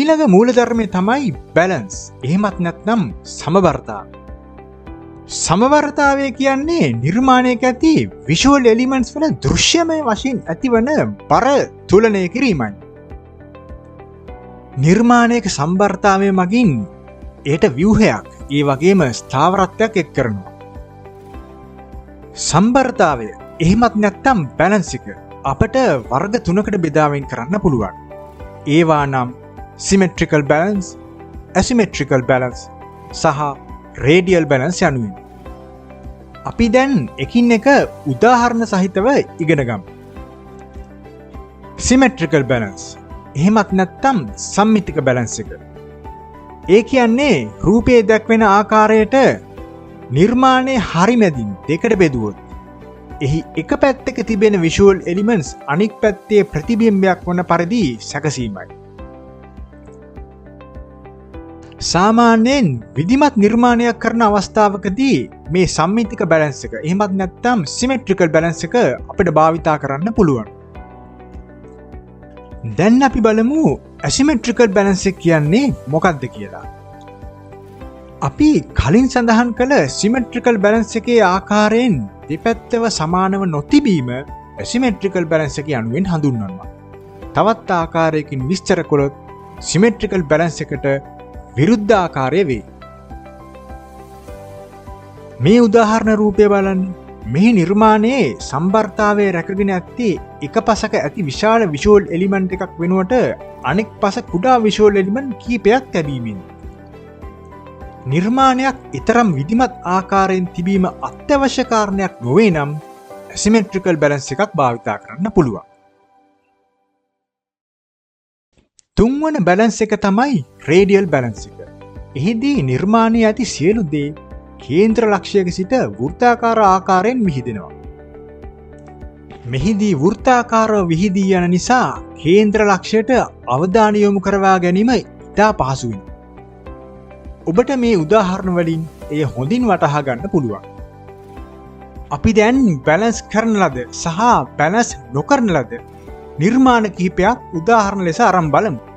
ඊළඟ මූලධර්මය තමයි බැලන්ස්. එහෙමත් නැත්නම් සමබරතාවය. සමබරතාවය කියන්නේ නිර්මාණයක ඇති විෂුවල් එලිමන්ට්ස් වල දෘශ්‍යමය වශයෙන් ඇතිවන බර තුලනය කිරීමයි. නිර්මාණයක සම්බරතාවය මගින් එයට ව්‍යුහයක් ඒ වගේම ස්ථාවරත්වයක් එක් කරනවා. සම්බරතාවය එහෙමත් නැත්නම් බැලන්ස් එක අපට වර්ග තුනකට බෙදාවෙන් කරන්න පුළුවන්. ඒවා නම් symmetrical balance, asymmetrical balance සහ radial balance යනුවෙන්. අපි දැන් එකින් එක උදාහරණ සහිතව ඉගෙන ගමු. symmetrical balance එහෙමත් නැත්නම් සම්මිතික බැලන්ස් එක. ඒ කියන්නේ රූපයේ දැක්වෙන ආකාරයට නිර්මාණයේ හරි මැදින් දෙකට බෙදුවොත් එහි එක පැත්තක තිබෙන visual elements අනික් පැත්තේ ප්‍රතිබිම්බයක් වන පරිදි සැකසීමයි. සාමාන්‍යයෙන් විධිමත් නිර්මාණයක් කරන අවස්ථාවකදී මේ සම්මිතික බැලන්ස් එක එහෙමත් නැත්නම් symmetrical balance එක අපිට භාවිතා කරන්න පුළුවන්. දැන් අපි බලමු asymmetrical balance එක කියන්නේ මොකක්ද කියලා. අපි කලින් සඳහන් කළ symmetrical balance එකේ ආකාරයෙන් දෙපැත්තව සමානව නොතිබීම asymmetrical balance එක යනුවෙන් හඳුන්වනවා. තවත් ආකාරයකින් විස්තර කළොත් symmetrical balance එකට විරුද්ධ ආකාරය වේ. මේ උදාහරණ රූපය බලන්න. මේ නිර්මාණයේ සම්බරතාවය රැකගෙන ඇත්තේ එක පසක ඇති විශාල visual element එකක් වෙනුවට අනෙක් පස කුඩා visual element කීපයක් තැබීමෙන්. නිර්මාණයක් ඊතරම් විධිමත් ආකාරයෙන් තිබීම අත්‍යවශ්‍ය කාරණයක් නොවේ නම් asymmetrical balance එකක් භාවිතා කරන්න පුළුවන්. තුන්වන balance එක තමයි radial balance එක. එහිදී නිර්මාණයේ ඇති සියලු දේ කේන්ද්‍ර ලක්ෂයක සිට වෘත්තාකාර ආකාරයෙන් විහිදෙනවා. මෙහිදී වෘත්තාකාරව විහිදී යන නිසා කේන්ද්‍ර ලක්ෂයට අවධානය යොමු කරවා ගැනීම ඉතා පහසු වෙනවා. ඔබට මේ උදාහරණ වලින් එය හොඳින් වටහා ගන්න පුළුවන්. අපි දැන් බැලන්ස් කරන ලද සහ බැලන්ස් නොකරන ලද නිර්මාණ කිහිපයක් උදාහරණ ලෙස අරන් බලමු.